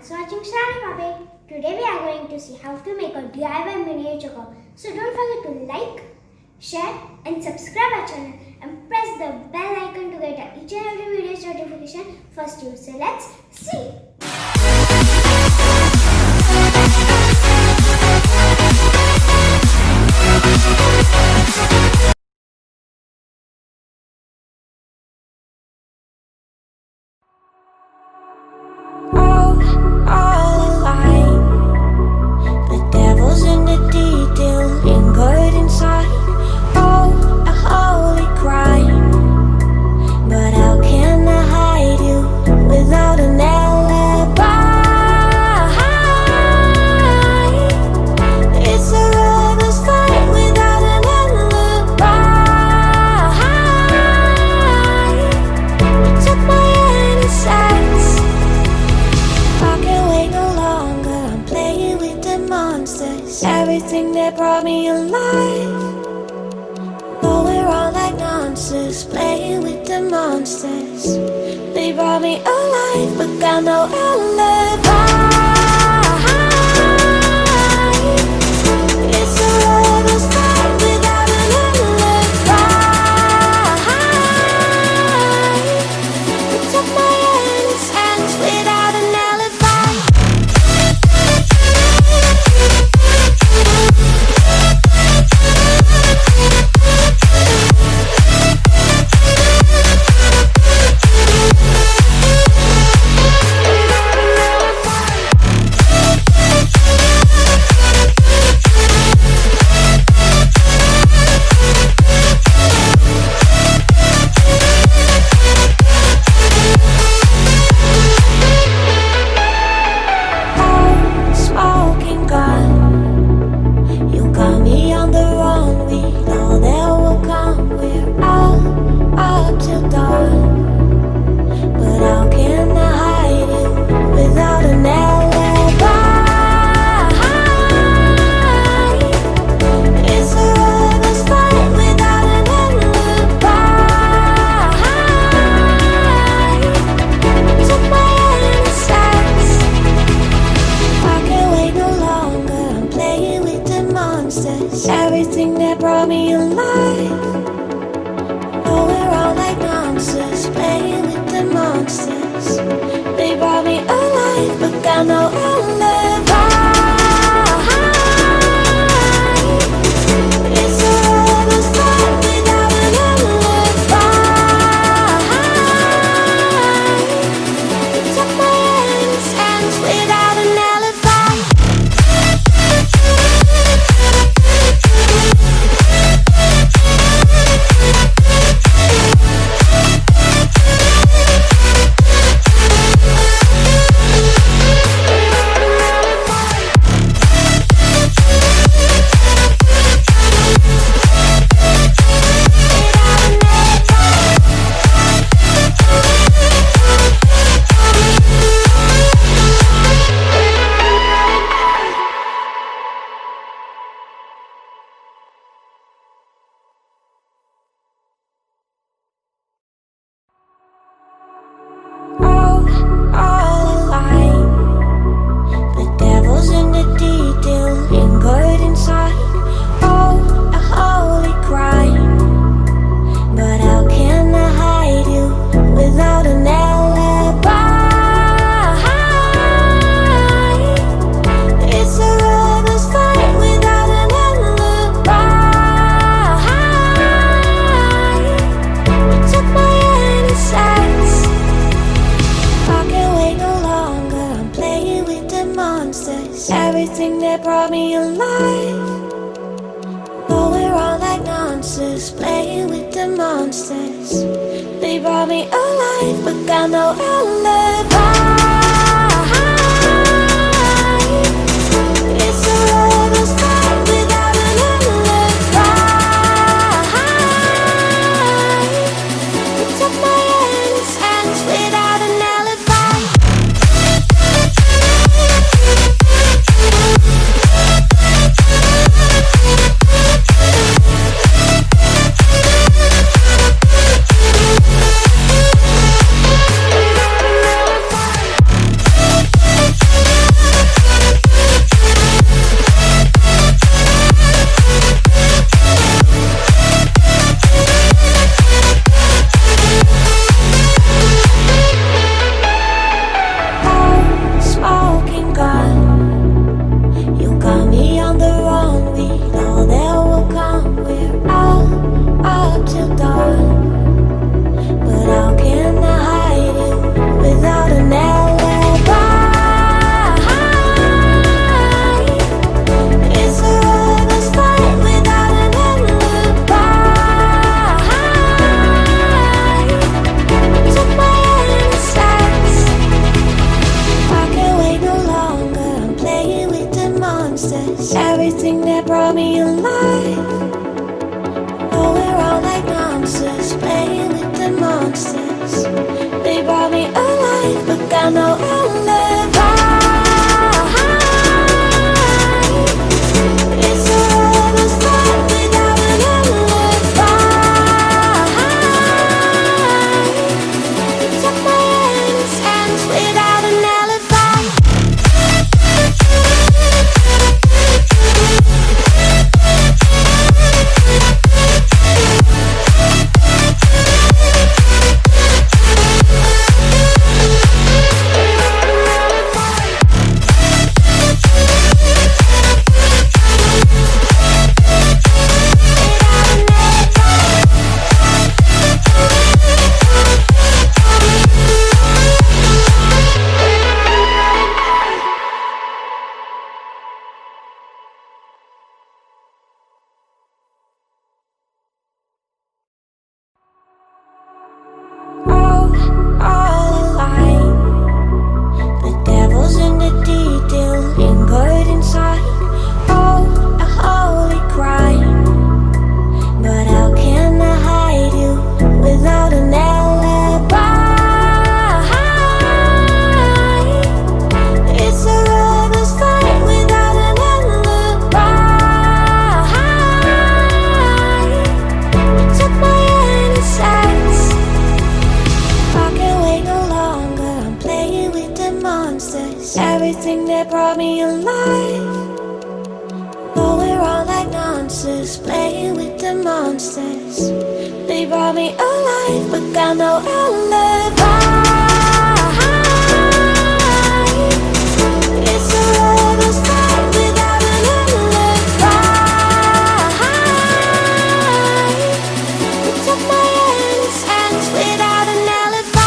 Thanks for watching Shravani Pape. Today we are going to see how to make a DIY miniature cup. So don't forget to like, share and subscribe our channel and press the bell icon to get each and every video's notification first you. So let's see. Everything that brought me alive. Though we're all like monsters, playing with the monsters. They brought me alive, but got no alibi. It's a lover's fight without an alibi. Took my innocence without an alibi. Everything that brought me alive. Though we're all like monsters, playing with the monsters. They brought me alive, but got no alibi. It's a lover's fight without an alibi. Took my innocence without an alibi. Everything that brought me alive. Though we're all like monsters, playing with the monsters. They brought me alive, but got no alibi. It's a lover's fight without an alibi. Took my innocence without an alibi. monsters. Everything that brought me alive. Going around like monsters, playing with the monsters. They brought me alive, but got no alibi. It's a lover's fight without an alibi. It's up my hands without an alibi.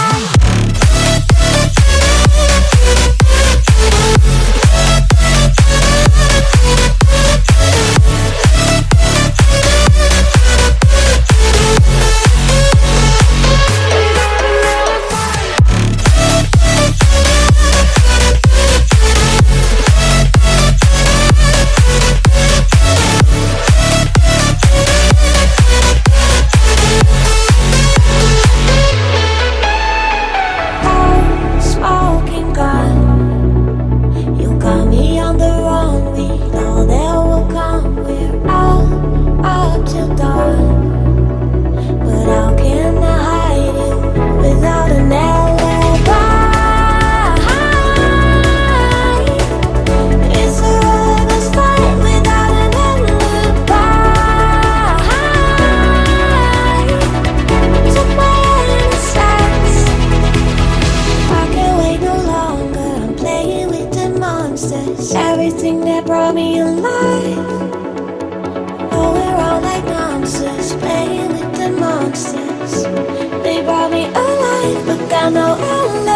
Smoking gun, you got me on the run. We know that will come. We're out up till dawn, but how can I hide you without an alibi? It's a lover's fight without an alibi. Took my innocence. I can't wait no longer. I'm playing with the monsters. Everything that brought me alive. Going around like monsters, playing with the monsters. They brought me alive, but got no alibi.